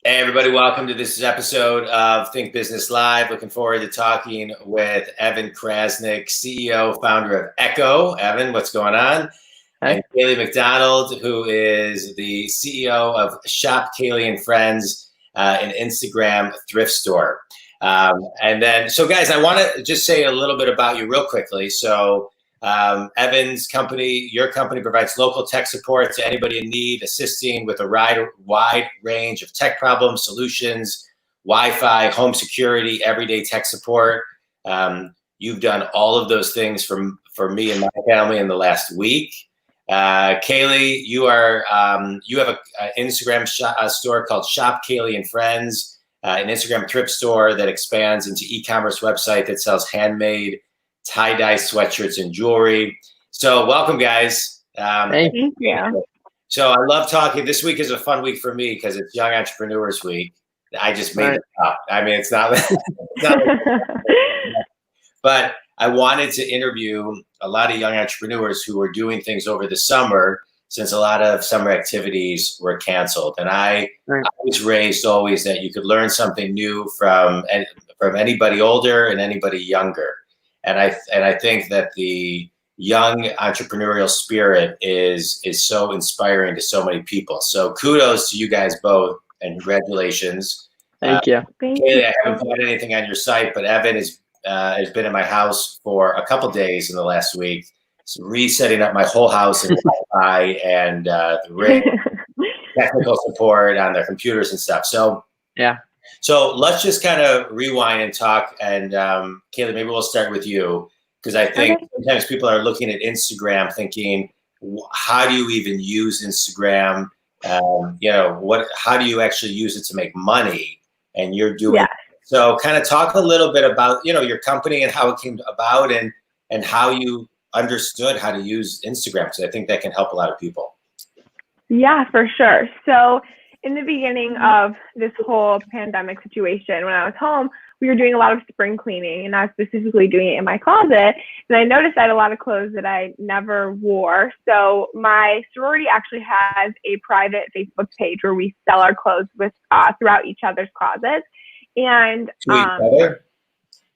Hey everybody, welcome to this episode of Think Business Live. Looking forward to talking with Evan Krasnick, CEO, founder of ECKO. Evan, what's going on? Hi. And Kailey MacDonald, who is the CEO of Shop Kailey and Friends, an Instagram thrift store. So guys, I want to just say a little bit about you real quickly. Evan's company, your company, provides local tech support to anybody in need, assisting with a wide range of tech problems, solutions, Wi-Fi, home security, everyday tech support. You've done all of those things for me and my family in the last week. Kailey, you have an Instagram store called Shop Kailey and Friends, an Instagram thrift store that expands into e-commerce website that sells handmade tie-dye sweatshirts and jewelry. So welcome, guys. Thank you. So I love talking. This week is a fun week for me because it's Young Entrepreneurs Week. I just made it up. I mean, it's not but I wanted to interview a lot of young entrepreneurs who were doing things over the summer, since a lot of summer activities were canceled. And I was raised always that you could learn something new from anybody older and anybody younger. And I think that the young entrepreneurial spirit is so inspiring to so many people. So kudos to you guys both, and congratulations. Thank you. Kailey, I haven't put anything on your site, but Evan has been in my house for a couple days in the last week, resetting up my whole house and Wi-Fi and technical support on their computers and stuff. So yeah. So let's just kind of rewind and talk. And Kailey, maybe we'll start with you, because I think sometimes people are looking at Instagram thinking, how do you even use Instagram? How do you actually use it to make money? And you're doing so. Kind of talk a little bit about your company and how it came about, and how you understood how to use Instagram, because I think that can help a lot of people. Yeah, for sure. So in the beginning of this whole pandemic situation, when I was home, we were doing a lot of spring cleaning, and I was specifically doing it in my closet. And I noticed I had a lot of clothes that I never wore. So my sorority actually has a private Facebook page where we sell our clothes throughout each other's closets. And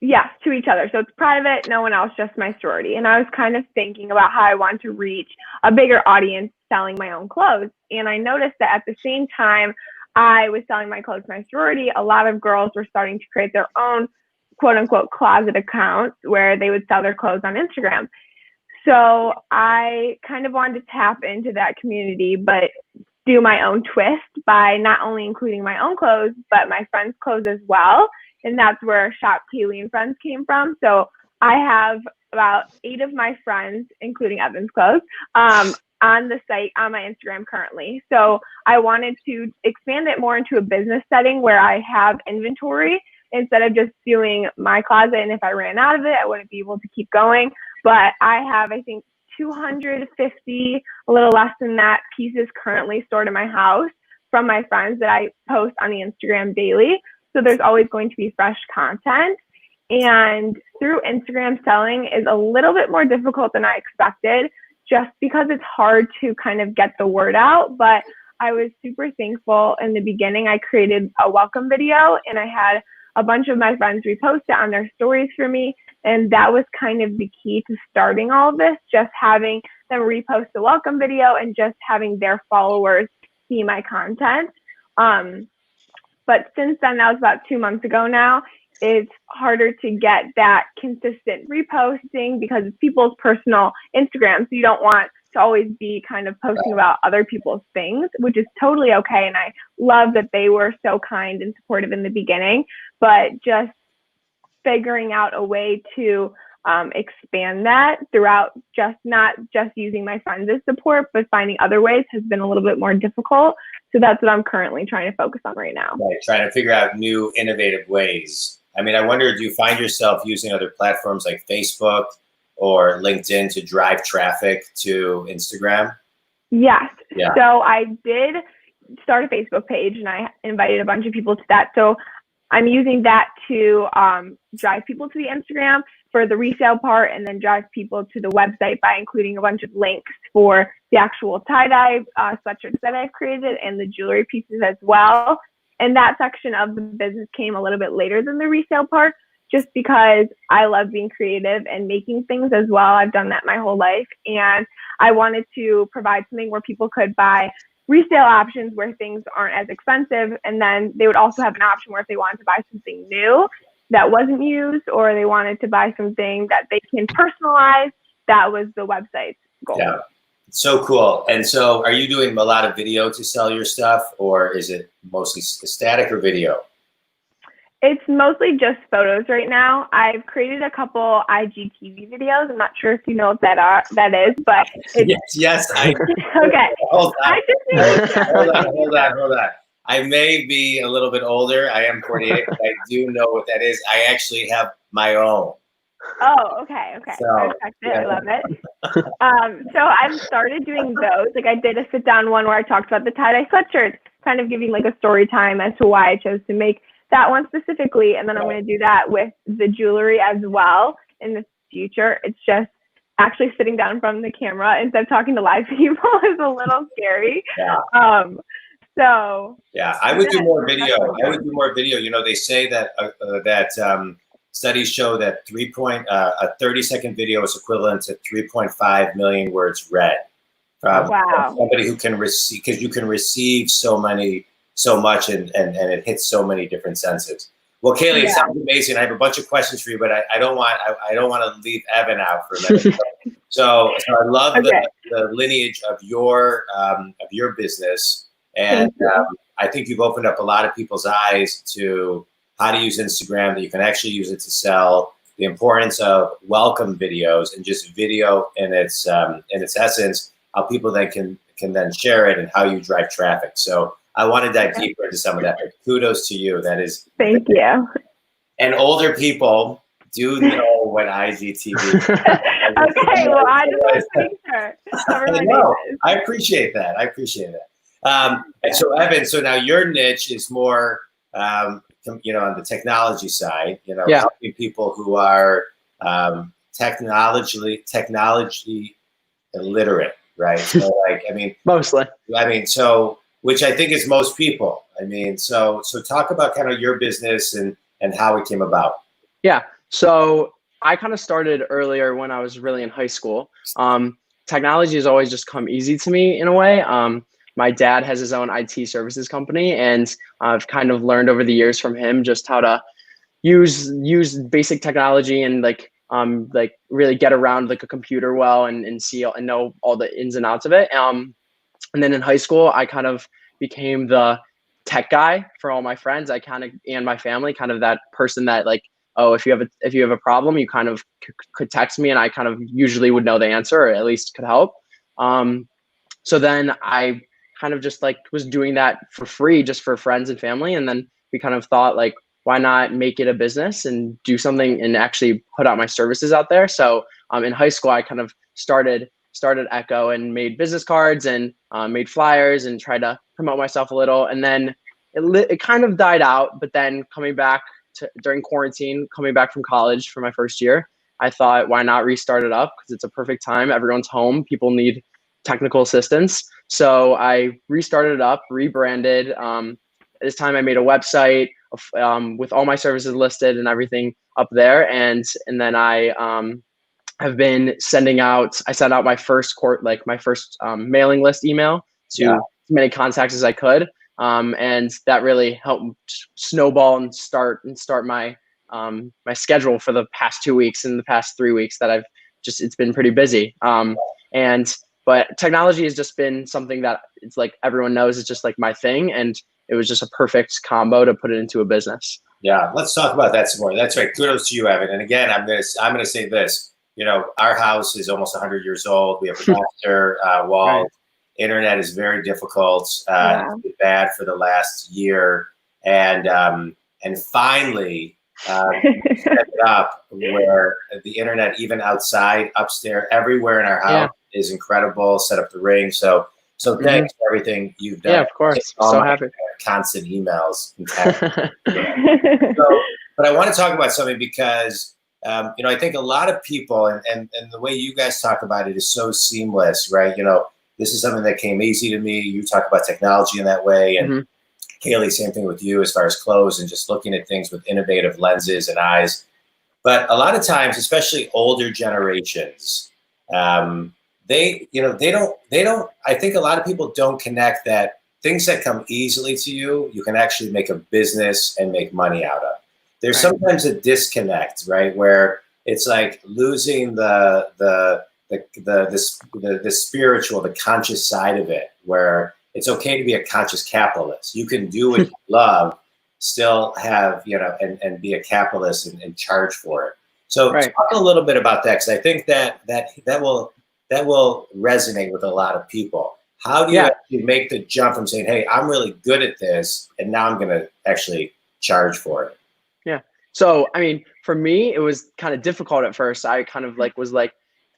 yes, to each other. So it's private, no one else, just my sorority. And I was kind of thinking about how I want to reach a bigger audience selling my own clothes. And I noticed that at the same time I was selling my clothes to my sorority, a lot of girls were starting to create their own quote unquote closet accounts where they would sell their clothes on Instagram. So I kind of wanted to tap into that community, but do my own twist by not only including my own clothes, but my friends' clothes as well. And that's where Shop Kailey and Friends came from. So I have about 8 of my friends, including Evan's clothes, on the site on my Instagram currently. So I wanted to expand it more into a business setting where I have inventory instead of just doing my closet. And if I ran out of it, I wouldn't be able to keep going. But I have, I think, 250, a little less than that, pieces currently stored in my house from my friends that I post on the Instagram daily. So there's always going to be fresh content. And through Instagram, selling is a little bit more difficult than I expected, just because it's hard to kind of get the word out. But I was super thankful in the beginning. I created a welcome video, and I had a bunch of my friends repost it on their stories for me. And that was kind of the key to starting all of this, just having them repost the welcome video and just having their followers see my content. But since then, that was about 2 months ago now, it's harder to get that consistent reposting because it's people's personal Instagram. So you don't want to always be kind of posting about other people's things, which is totally okay. And I love that they were so kind and supportive in the beginning, but just figuring out a way to expand that throughout, just not just using my friends as support, but finding other ways has been a little bit more difficult. So that's what I'm currently trying to focus on right now. Right, trying to figure out new innovative ways. I mean, I wonder, do you find yourself using other platforms like Facebook or LinkedIn to drive traffic to Instagram? Yes. Yeah. So I did start a Facebook page, and I invited a bunch of people to that. So I'm using that to drive people to the Instagram for the resale part, and then drive people to the website by including a bunch of links for the actual tie-dye sweatshirts that I've created and the jewelry pieces as well. And that section of the business came a little bit later than the resale part, just because I love being creative and making things as well. I've done that my whole life. And I wanted to provide something where people could buy resale options where things aren't as expensive. And then they would also have an option where if they wanted to buy something new that wasn't used, or they wanted to buy something that they can personalize, that was the website's goal. Yeah, so cool. And so are you doing a lot of video to sell your stuff, or is it mostly static or video? It's mostly just photos right now. I've created a couple IGTV videos. I'm not sure if you know what that is, but it's, yes. I okay. Hold on. Hold on. I may be a little bit older. I am 48, but I do know what that is. I actually have my own. Oh, okay. So, I respect it. I love it. So I've started doing those. Like, I did a sit-down one where I talked about the tie-dye sweatshirt, kind of giving like a story time as to why I chose to make that one specifically. And then I'm going to do that with the jewelry as well in the future. It's just actually sitting down in front of the camera instead of talking to live people is a little scary. Yeah. So yeah, I would do more video. You know, they say that studies show that a 30-second video is equivalent to 3.5 million words read. Wow. Somebody who can receive, because you can receive so much, and it hits so many different senses. Well, Kailey, it sounds amazing. I have a bunch of questions for you, but I don't want to leave Evan out for a minute. so I love the lineage of your business, and I think you've opened up a lot of people's eyes to how to use Instagram, that you can actually use it to sell, the importance of welcome videos and just video in its essence, how people then can then share it, and how you drive traffic. So I want to dive deeper into some of that, but kudos to you. That is. Thank you. And older people do know what IGTV is. Okay, well, I just want to make sure. I appreciate that. And so, Evan, so now your niche is more, on the technology side, helping people who are technology illiterate, right? So, mostly. Which I think is most people. So talk about kind of your business and how it came about. Yeah. So I kind of started earlier when I was really in high school. Technology has always just come easy to me in a way. My dad has his own IT services company, and I've kind of learned over the years from him just how to use basic technology and really get around like a computer well and see and know all the ins and outs of it. And then in high school, I kind of became the tech guy for all my friends. And my family, kind of that person that if you have a problem, you kind of could text me, and I kind of usually would know the answer, or at least could help. So then I kind of just was doing that for free, just for friends and family. And then we kind of thought, why not make it a business and do something and actually put out my services out there? So in high school, I kind of started ECKO and made business cards and made flyers and tried to promote myself a little. And then it kind of died out. But then during quarantine, coming back from college for my first year, I thought, why not restart it up? Because it's a perfect time. Everyone's home. People need technical assistance. So I restarted it up, rebranded. This time I made a website with all my services listed and everything up there. And then I have been sent out my first mailing list email to as many contacts as I could. And that really helped snowball and start my my schedule for the past 2 weeks and the past 3 weeks that it's been pretty busy. But technology has just been something that it's everyone knows it's just my thing. And it was just a perfect combo to put it into a business. Yeah. Let's talk about that some more. That's right. Kudos to you, Evan. And again, I'm going to say this, our house is almost 100 years old. We have a plaster wall. Right. Internet is very difficult. It's been bad for the last year. And finally, set it up where the internet, even outside, upstairs, everywhere in our house is incredible. Set up the ring. So thanks for everything you've done. Yeah, of course. So happy. Constant emails. But I want to talk about something because, I think a lot of people and the way you guys talk about it is so seamless, right? This is something that came easy to me. You talk about technology in that way. And Kailey, same thing with you as far as clothes and just looking at things with innovative lenses and eyes. But a lot of times, especially older generations, they don't, I think a lot of people don't connect that things that come easily to you, you can actually make a business and make money out of. There's sometimes a disconnect, right? Where it's like losing the spiritual, the conscious side of it, where it's okay to be a conscious capitalist. You can do what you love, still have, and be a capitalist and charge for it. So talk a little bit about that, because I think that will resonate with a lot of people. How do you actually make the jump from saying, hey, I'm really good at this, and now I'm going to actually charge for it? Yeah. So, I mean, for me, it was kind of difficult at first. I kind of was like,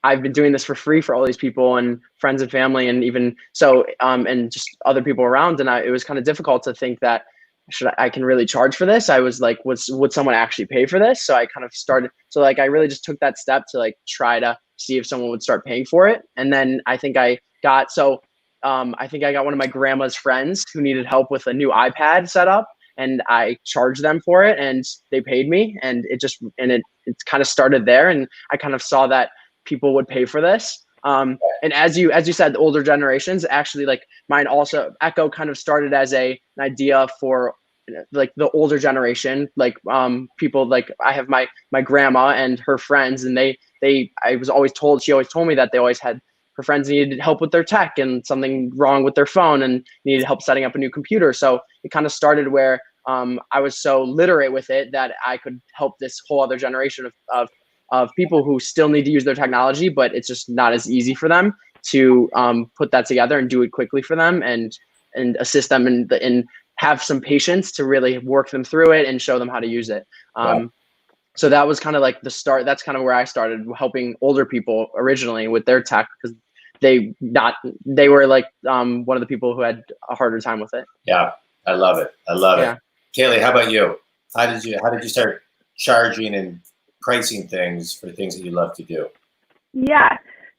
I've been doing this for free for all these people and friends and family, and even so, and just other people around. And it was kind of difficult to think that I can really charge for this. I was like, would someone actually pay for this? So I kind of started. So like, I really just took that step to like try to see if someone would start paying for it. And then I think I got one of my grandma's friends who needed help with a new iPad setup, and I charged them for it, and they paid me, and it kind of started there. And I kind of saw that people would pay for this. And as you said, the older generations, actually, like mine also, ECKO kind of started as an idea for like the older generation, like people like I have my grandma and her friends, and she always told me that they always had, her friends needed help with their tech and something wrong with their phone and needed help setting up a new computer. So it kind of started where I was so literate with it that I could help this whole other generation of people who still need to use their technology, but it's just not as easy for them to put that together and do it quickly for them, and assist them and have some patience to really work them through it and show them how to use it. So that was kind of like the start. That's kind of where I started helping older people originally with their tech, because they were like one of the people who had a harder time with it. Yeah, I love it. I love it. Kailey, how about you? How did you start charging and pricing things for things that you love to do? Yeah.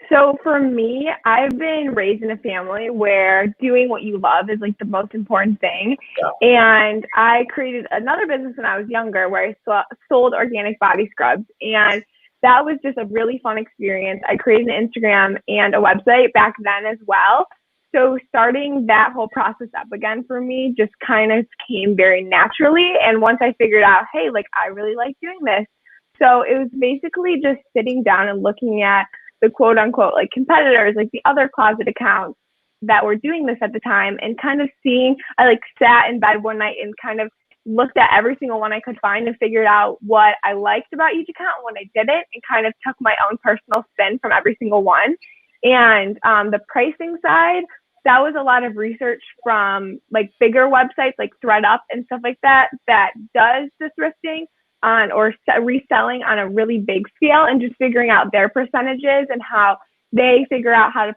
So for me, I've been raised in a family where doing what you love is like the most important thing. And I created another business when I was younger where I sold organic body scrubs. And that was just a really fun experience. I created an Instagram and a website back then as well. So starting that whole process up again for me just kind of came very naturally. And once I figured out, hey, like I really like doing this. So it was basically just sitting down and looking at the quote unquote like competitors, like the other closet accounts that were doing this at the time, and kind of seeing, I like sat in bed one night and kind of looked at every single one I could find and figured out what I liked about each account and what I didn't, and kind of took my own personal spin from every single one. And the pricing side, that was a lot of research from like bigger websites like ThredUp and stuff like that does the thrifting on or reselling on a really big scale, and just figuring out their percentages and how they figure out how to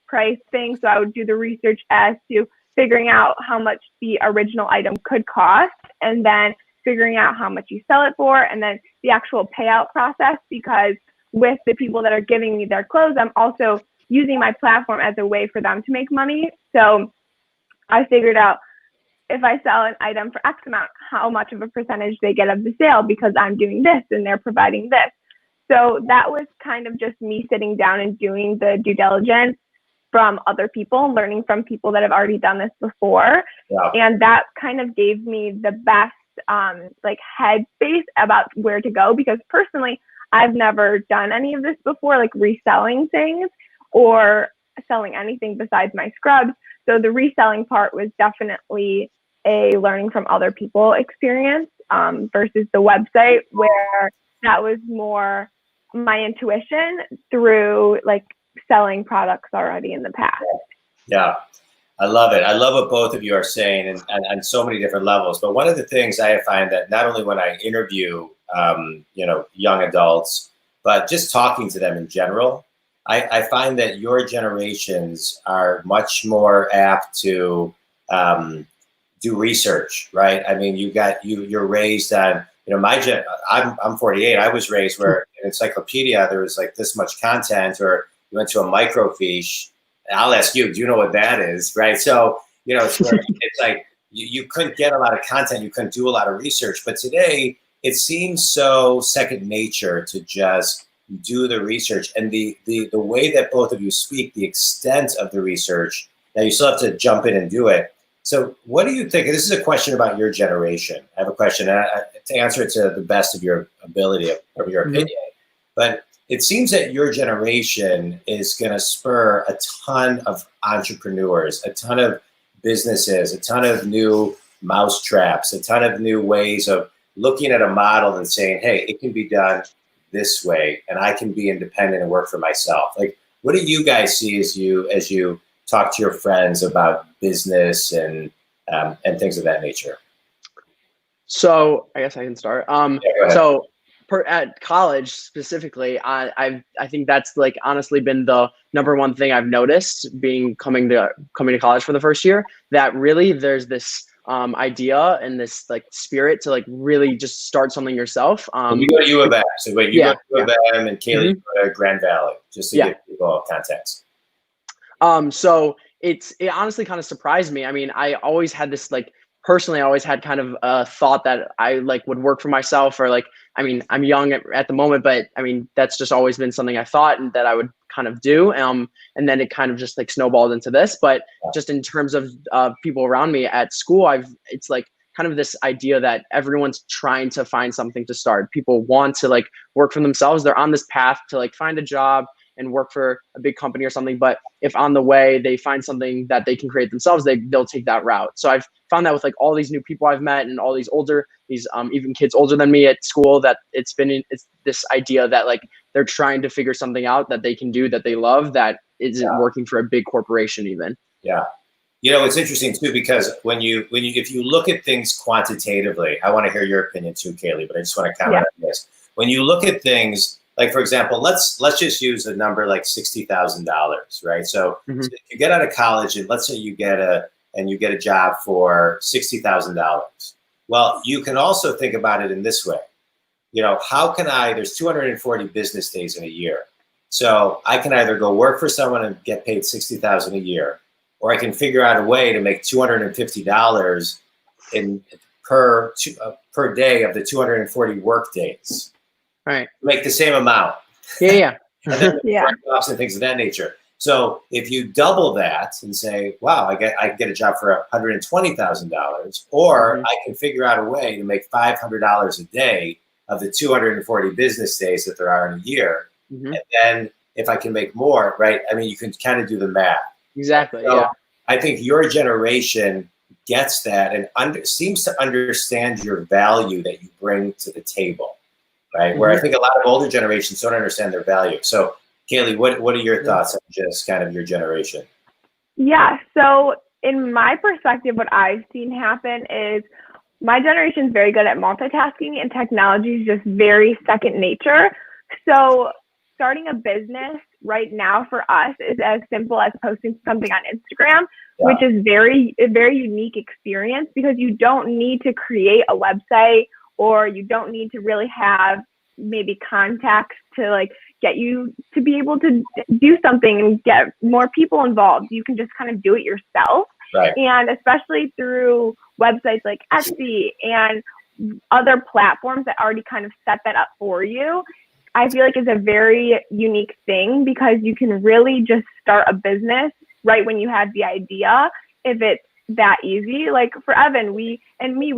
price things. So I would do the research as to figuring out how much the original item could cost, and then figuring out how much you sell it for, and then the actual payout process, because with the people that are giving me their clothes, I'm also using my platform as a way for them to make money. So I figured out if I sell an item for X amount, how much of a percentage they get of the sale, because I'm doing this and they're providing this. So that was kind of just me sitting down and doing the due diligence from other people, learning from people that have already done this before. And that kind of gave me the best headspace about where to go, because personally, I've never done any of this before, like reselling things or selling anything besides my scrubs. So the reselling part was definitely a learning from other people experience versus the website, where that was more my intuition through like selling products already in the past. Yeah, I love it. I love what both of you are saying, and on so many different levels. But one of the things I find that not only when I interview, young adults, but just talking to them in general, I find that your generations are much more apt to do research, right? I mean, you're raised on, I'm 48. I was raised where in encyclopedia there was like this much content, or you went to a microfiche. I'll ask you, do you know what that is, right? So it's like you couldn't get a lot of content, you couldn't do a lot of research. But today, it seems so second nature to just do the research, and the way that both of you speak, the extent of the research. Now you still have to jump in and do it. So what do you think? This is a question about your generation. I have a question to answer it to the best of your ability, of your opinion. But it seems that your generation is going to spur a ton of entrepreneurs, a ton of businesses, a ton of new mousetraps, a ton of new ways of looking at a model and saying, hey, it can be done this way, and I can be independent and work for myself. Like, what do you guys see as you talk to your friends about business and things of that nature? So I guess I can start. So at college specifically, I think that's like honestly been the number one thing I've noticed coming to college for the first year, that really there's this idea and this like spirit to like really just start something yourself. You go to U of M. So wait, you go to U of M, and Kailey go to Grand Valley, just to give people context. So it honestly kind of surprised me. I mean, I always had this like, personally, I always had kind of a thought that I like would work for myself, or like, I mean, I'm young at the moment, but I mean, that's just always been something I thought and that I would kind of do. And then it kind of just like snowballed into this. But just in terms of people around me at school, it's like kind of this idea that everyone's trying to find something to start. People want to like work for themselves. They're on this path to like find a job and work for a big company or something. But if on the way they find something that they can create themselves, they'll take that route. So I've found that with like all these new people I've met and all these even kids older than me at school, that it's this idea that like they're trying to figure something out that they can do, that they love, that isn't working for a big corporation even. Yeah. You know, it's interesting too, because if you look at things quantitatively, I want to hear your opinion too, Kailey, but I just want to comment on this. When you look at things, like for example, let's just use a number like $60,000, right? So, so if you get out of college and let's say you get a job for $60,000. Well, you can also think about it in this way. You know, there's 240 business days in a year. So I can either go work for someone and get paid $60,000 a year, or I can figure out a way to make $250 per day of the 240 work days. Right. Make the same amount. Yeah. And then write-offs and things of that nature. So if you double that and say, wow, I can get a job for $120,000, or I can figure out a way to make $500 a day of the 240 business days that there are in a year. And then if I can make more, right? I mean, you can kind of do the math. Exactly. So I think your generation gets that and seems to understand your value that you bring to the table, right? Where I think a lot of older generations don't understand their value. So Kailey, what are your thoughts on just kind of your generation? Yeah, so in my perspective, what I've seen happen is my generation is very good at multitasking, and technology is just very second nature. So starting a business right now for us is as simple as posting something on Instagram, which is a very unique experience, because you don't need to create a website, or you don't need to really have maybe contacts to like get you to be able to do something and get more people involved. You can just kind of do it yourself. Right. And especially through websites like Etsy and other platforms that already kind of set that up for you, I feel like it's a very unique thing, because you can really just start a business right when you have the idea, if it's that easy. Like for Evan, we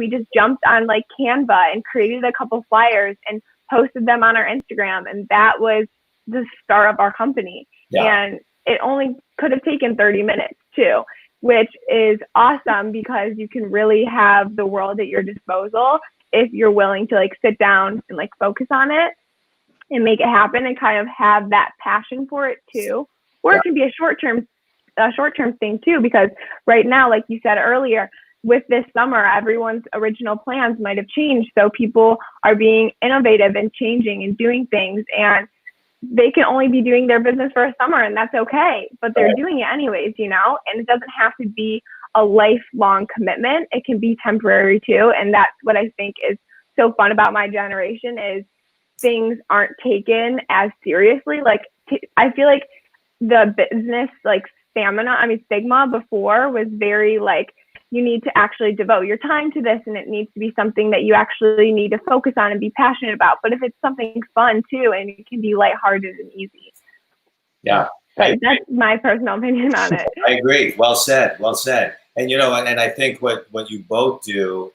just jumped on like Canva and created a couple flyers and posted them on our Instagram, and that was the start of our company. And it only could have taken 30 minutes too, which is awesome, because you can really have the world at your disposal if you're willing to like sit down and like focus on it and make it happen, and kind of have that passion for it too. Or it can be a short-term thing too, because right now, like you said earlier, with this summer, everyone's original plans might have changed. So people are being innovative and changing and doing things, and they can only be doing their business for a summer, and that's okay, but they're doing it anyways, you know, and it doesn't have to be a lifelong commitment. It can be temporary too. And that's what I think is so fun about my generation, is things aren't taken as seriously. Like I feel like the business like stigma before was very like, you need to actually devote your time to this, and it needs to be something that you actually need to focus on and be passionate about. But if it's something fun too, and it can be lighthearted and easy. Yeah. But that's my personal opinion on it. I agree. Well said. Well said. And, you know, and I think what you both do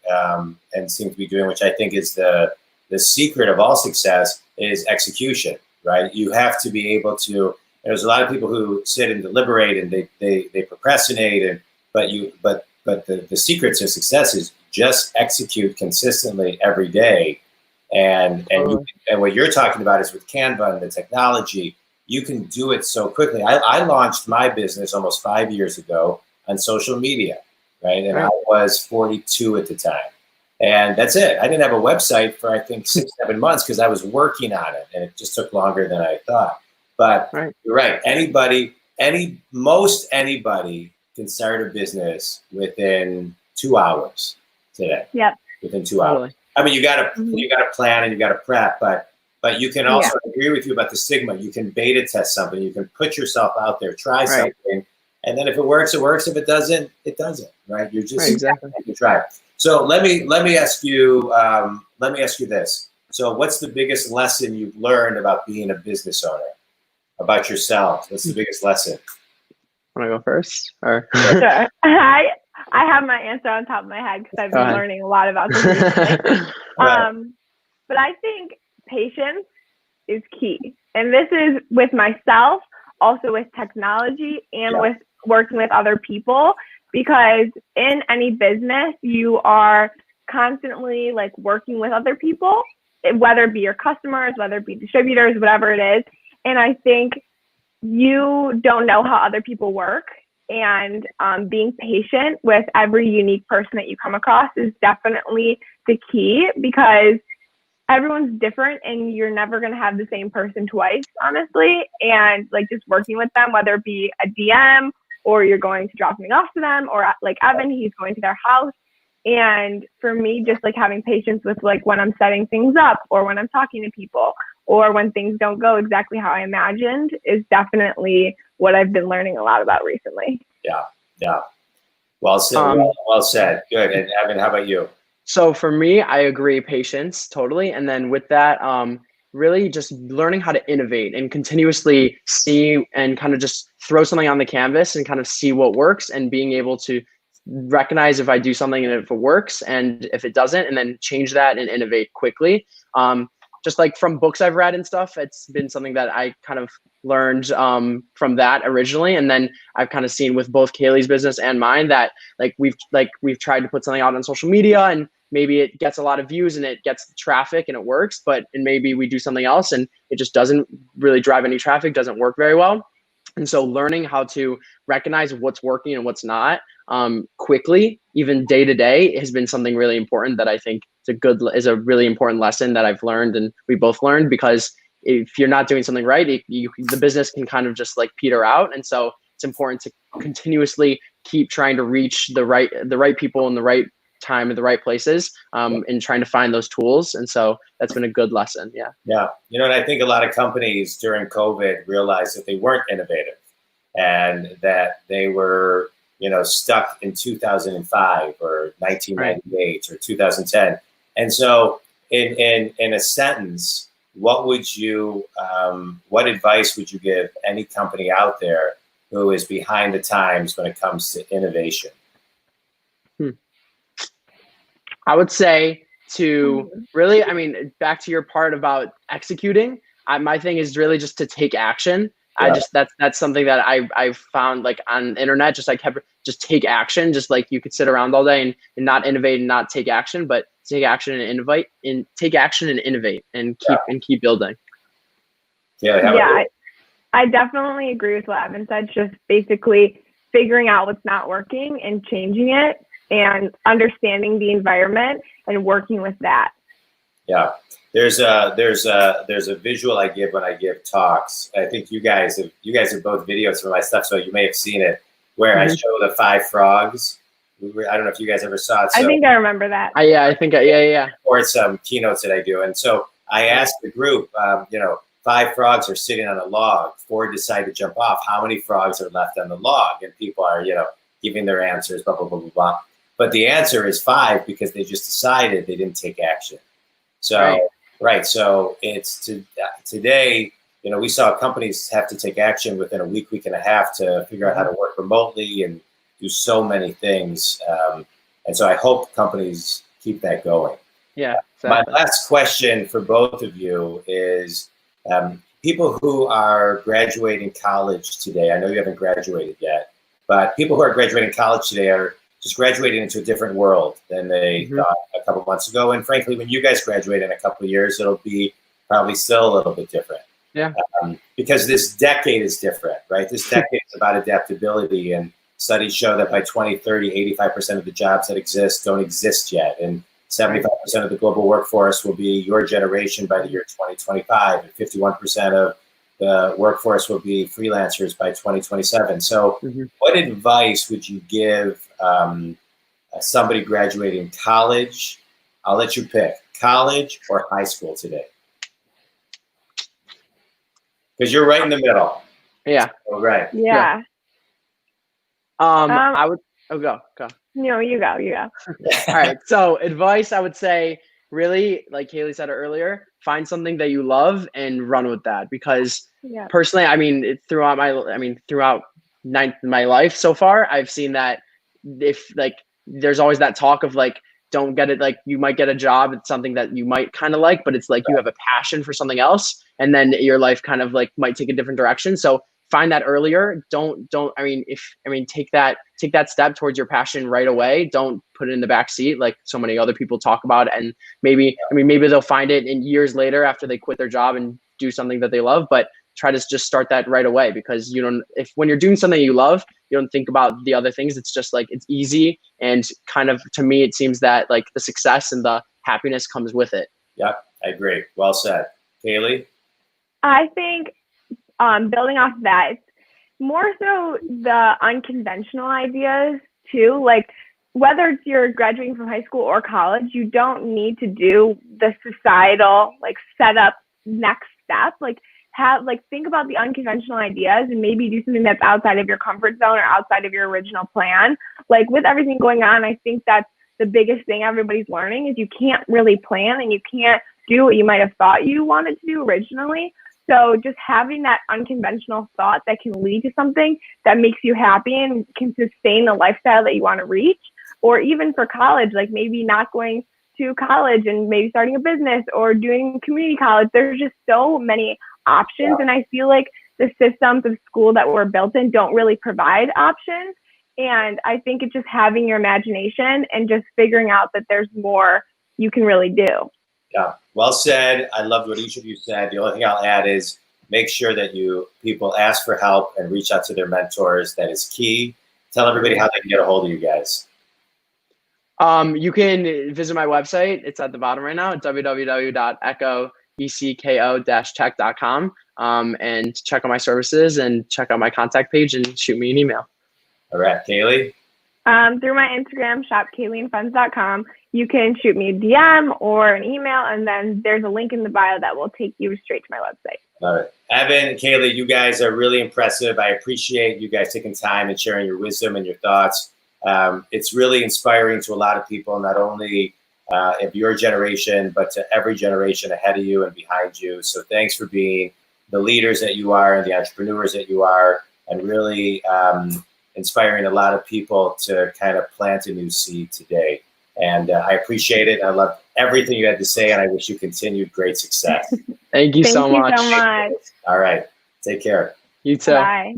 and seem to be doing, which I think is the secret of all success, is execution, right? You have to be able to, there's a lot of people who sit and deliberate and they procrastinate, but the secret to success is just execute consistently every day. And what you're talking about is with Canva and the technology, you can do it so quickly. I launched my business almost 5 years ago on social media, right? And I was 42 at the time. And that's it. I didn't have a website for, I think, 6-7 months because I was working on it, and it just took longer than I thought. But you're right. Most anybody can start a business within 2 hours today. Yep. Within 2 hours. I mean, you got to plan and you got to prep, but you can also agree with you about the stigma. You can beta test something. You can put yourself out there, try something, and then if it works, it works. If it doesn't, it doesn't. Right? You're just you try. So let me ask you this. So what's the biggest lesson you've learned about being a business owner? About yourself? What's the biggest lesson? Want to go first? Or sure. I have my answer on top of my head because I've been learning a lot about this recently. But I think patience is key. And this is with myself, also with technology, and with working with other people, because in any business, you are constantly like working with other people, whether it be your customers, whether it be distributors, whatever it is. And I think you don't know how other people work, and being patient with every unique person that you come across is definitely the key, because everyone's different and you're never going to have the same person twice, honestly. And like just working with them, whether it be a DM or you're going to drop something off to them, or like Evan, he's going to their house. And for me, just like having patience with like when I'm setting things up or when I'm talking to people or when things don't go exactly how I imagined is definitely what I've been learning a lot about recently. Yeah. Well said. Well said. Good. And Evan, how about you? So for me, I agree, patience, totally. And then with that, really just learning how to innovate and continuously see and kind of just throw something on the canvas and kind of see what works, and being able to recognize if I do something and if it works, and if it doesn't, and then change that and innovate quickly. Just like from books I've read and stuff, it's been something that I kind of learned from that originally. And then I've kind of seen with both Kailey's business and mine that we've tried to put something out on social media, and maybe it gets a lot of views and it gets traffic and it works, and maybe we do something else and it just doesn't really drive any traffic, doesn't work very well. And so learning how to recognize what's working and what's not quickly, even day to day, has been something really important that I think is a really important lesson that I've learned and we both learned, because if you're not doing something right, the business can kind of just like peter out. And so it's important to continuously keep trying to reach the right people in the right time at the right places, and trying to find those tools. And so that's been a good lesson. Yeah. You know, and I think a lot of companies during COVID realized that they weren't innovative and that they were, you know, stuck in 2005 or 1998 or 2010. And so in a sentence, what advice would you give any company out there who is behind the times when it comes to innovation? I would say to really, back to your part about executing, my thing is really just to take action. That's something that I've found like on the internet, just take action. Just like you could sit around all day and not innovate and not take action, but take action and innovate and keep building. I definitely agree with what Evan said. Just basically figuring out what's not working and changing it, and understanding the environment and working with that. Yeah, there's a visual I give when I give talks. I think you guys have both videos for my stuff, so you may have seen it, where I show the 5 frogs. I don't know if you guys ever saw it. So, I think I remember that. Yeah. Or some keynotes that I do, and so I asked the group, 5 frogs are sitting on a log. 4 decide to jump off. How many frogs are left on the log? And people are, giving their answers, blah blah blah blah blah. but the answer is 5 because they just decided they didn't take action. So, right. So it's today, you know, we saw companies have to take action within a week, week and a half to figure out how to work remotely and do so many things. And so I hope companies keep that going. Yeah. My Exactly. last question for both of you is people who are graduating college today, I know you haven't graduated yet, but people who are graduating college today are just graduating into a different world than they thought a couple months ago. And frankly, when you guys graduate in a couple of years, it'll be probably still a little bit different. Yeah. Because this decade is different, right? This decade is about adaptability, and studies show that by 2030, 85% of the jobs that exist don't exist yet. And 75% of the global workforce will be your generation by the year 2025, and 51% of the workforce will be freelancers by 2027. So what advice would you give somebody graduating college? I'll let you pick, college or high school today. Because you're right in the middle. Yeah. So, right. Yeah. I would, go. No, you go. All right. So advice, I would say, really, like Kailey said earlier, find something that you love and run with that. Because personally, I mean, throughout my life so far, I've seen that if like, there's always that talk of like, don't get it. Like you might get a job. It's something that you might kind of like, but it's like you have a passion for something else. And then your life kind of like might take a different direction. So find that earlier. Take that step towards your passion right away. Don't put it in the back seat like so many other people talk about. And maybe they'll find it in years later after they quit their job and do something that they love, but try to just start that right away, because when you're doing something you love, you don't think about the other things. It's just like, it's easy. And kind of, to me, it seems that like the success and the happiness comes with it. Yep. I agree. Well said. Kailey? I think building off that, it's more so the unconventional ideas too. Like whether it's you're graduating from high school or college, you don't need to do the societal like set up next step. Think about the unconventional ideas and maybe do something that's outside of your comfort zone or outside of your original plan. Like with everything going on, I think that's the biggest thing everybody's learning is you can't really plan and you can't do what you might have thought you wanted to do originally. So just having that unconventional thought that can lead to something that makes you happy and can sustain the lifestyle that you want to reach. Or even for college, like maybe not going to college and maybe starting a business or doing community college. There's just so many options. And I feel like the systems of school that were built in don't really provide options. And I think it's just having your imagination and just figuring out that there's more you can really do. Yeah, well said. I loved what each of you said. The only thing I'll add is make sure that people ask for help and reach out to their mentors. That is key. Tell everybody how they can get a hold of you guys. You can visit my website. It's at the bottom right now, www.ECKO-tech.com, and check out my services and check out my contact page and shoot me an email. All right, Kailey? Through my Instagram, shopkaileandfriends.com. You can shoot me a DM or an email, and then there's a link in the bio that will take you straight to my website. All right. Evan and Kailey, you guys are really impressive. I appreciate you guys taking time and sharing your wisdom and your thoughts. It's really inspiring to a lot of people, not only of your generation, but to every generation ahead of you and behind you. So thanks for being the leaders that you are and the entrepreneurs that you are, and really inspiring a lot of people to kind of plant a new seed today. And I appreciate it. I love everything you had to say, and I wish you continued great success. Thank you so much. Thank you so much. All right. Take care. You too. Bye.